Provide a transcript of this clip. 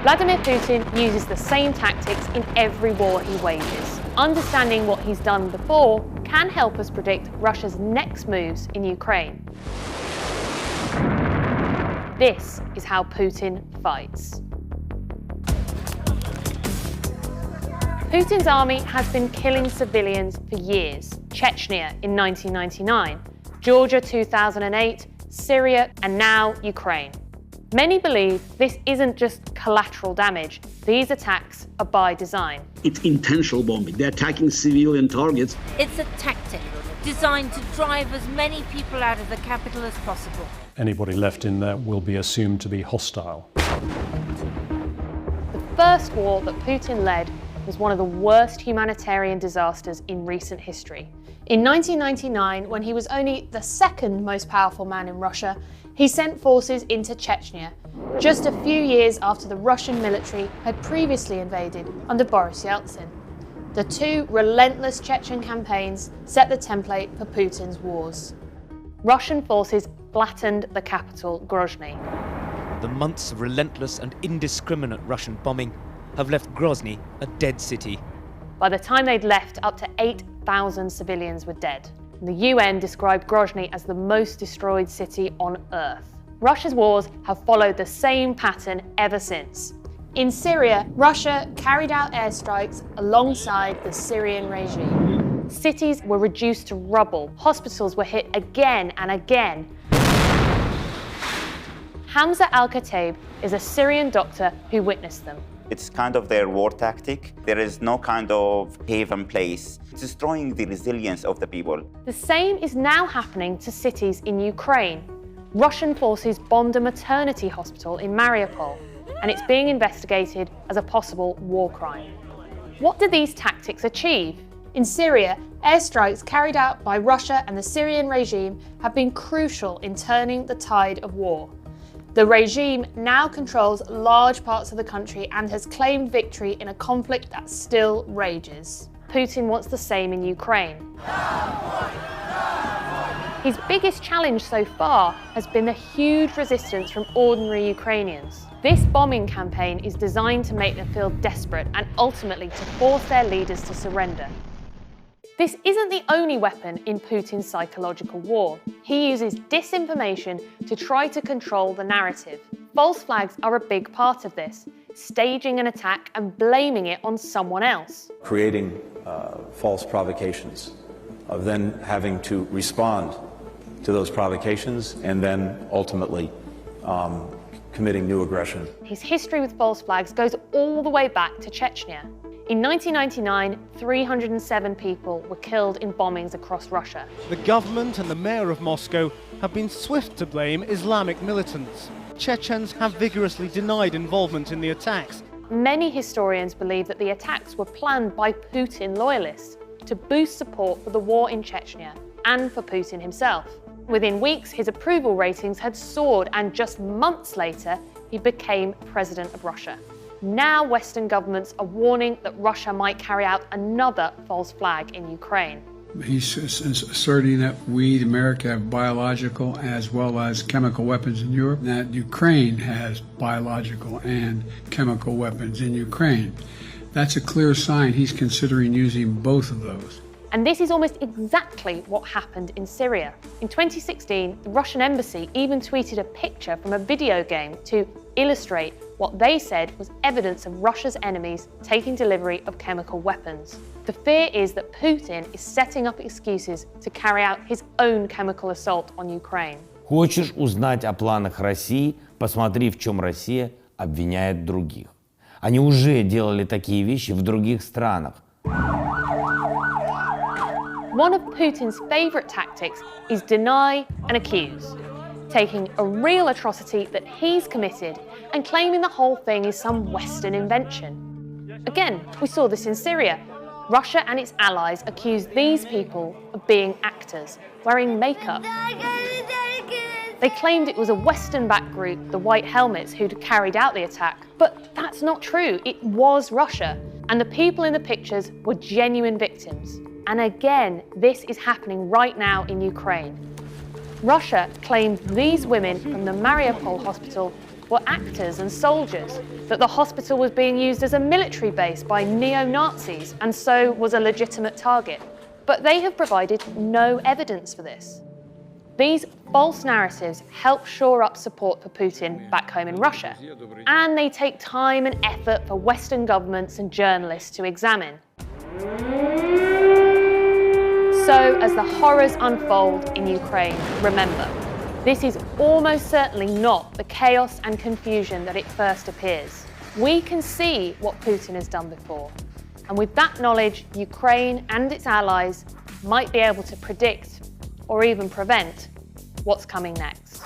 Vladimir Putin uses the same tactics in every war he wages. Understanding what he's done before can help us predict Russia's next moves in Ukraine. This is how Putin fights. Putin's army has been killing civilians for years. Chechnya in 1999, Georgia 2008, Syria, and now Ukraine. Many believe this isn't just collateral damage. These attacks are by design. It's intentional bombing. They're attacking civilian targets. It's a tactic designed to drive as many people out of the capital as possible. Anybody left in there will be assumed to be hostile. The first war that Putin led was one of the worst humanitarian disasters in recent history. In 1999, when he was only the second most powerful man in Russia, he sent forces into Chechnya, just a few years after the Russian military had previously invaded under Boris Yeltsin. The two relentless Chechen campaigns set the template for Putin's wars. Russian forces flattened the capital, Grozny. The months of relentless and indiscriminate Russian bombing have left Grozny a dead city. By the time they'd left, up to 8,000 civilians were dead. The UN described Grozny as the most destroyed city on Earth. Russia's wars have followed the same pattern ever since. In Syria, Russia carried out airstrikes alongside the Syrian regime. Cities were reduced to rubble. Hospitals were hit again and again. Hamza al-Kataib is a Syrian doctor who witnessed them. It's kind of their war tactic. There is no kind of haven place. It's destroying the resilience of the people. The same is now happening to cities in Ukraine. Russian forces bombed a maternity hospital in Mariupol, and it's being investigated as a possible war crime. What do these tactics achieve? In Syria, airstrikes carried out by Russia and the Syrian regime have been crucial in turning the tide of war. The regime now controls large parts of the country and has claimed victory in a conflict that still rages. Putin wants the same in Ukraine. His biggest challenge so far has been the huge resistance from ordinary Ukrainians. This bombing campaign is designed to make them feel desperate and ultimately to force their leaders to surrender. This isn't the only weapon in Putin's psychological war. He uses disinformation to try to control the narrative. False flags are a big part of this, staging an attack and blaming it on someone else. Creating false provocations, of then having to respond to those provocations and then ultimately committing new aggression. His history with false flags goes all the way back to Chechnya. In 1999, 307 people were killed in bombings across Russia. The government and the mayor of Moscow have been swift to blame Islamic militants. Chechens have vigorously denied involvement in the attacks. Many historians believe that the attacks were planned by Putin loyalists to boost support for the war in Chechnya and for Putin himself. Within weeks, his approval ratings had soared, and just months later, he became president of Russia. Now Western governments are warning that Russia might carry out another false flag in Ukraine. He's asserting that we, America, have biological as well as chemical weapons in Europe, and that Ukraine has biological and chemical weapons in Ukraine. That's a clear sign he's considering using both of those. And this is almost exactly what happened in Syria. In 2016, the Russian embassy even tweeted a picture from a video game to illustrate what they said was evidence of Russia's enemies taking delivery of chemical weapons. The fear is that Putin is setting up excuses to carry out his own chemical assault on Ukraine. Хочешь узнать о планах России? Посмотри, в чем Россия обвиняет других. Они уже делали такие вещи в других странах. One of Putin's favourite tactics is deny and accuse, taking a real atrocity that he's committed and claiming the whole thing is some Western invention. Again, we saw this in Syria. Russia and its allies accused these people of being actors, wearing makeup. They claimed it was a Western-backed group, the White Helmets, who'd carried out the attack. But that's not true. It was Russia. And the people in the pictures were genuine victims. And again, this is happening right now in Ukraine. Russia claimed these women from the Mariupol hospital were actors and soldiers, that the hospital was being used as a military base by neo-Nazis and so was a legitimate target. But they have provided no evidence for this. These false narratives help shore up support for Putin back home in Russia, and they take time and effort for Western governments and journalists to examine. So, as the horrors unfold in Ukraine, remember, this is almost certainly not the chaos and confusion that it first appears. We can see what Putin has done before, and with that knowledge, Ukraine and its allies might be able to predict or even prevent what's coming next.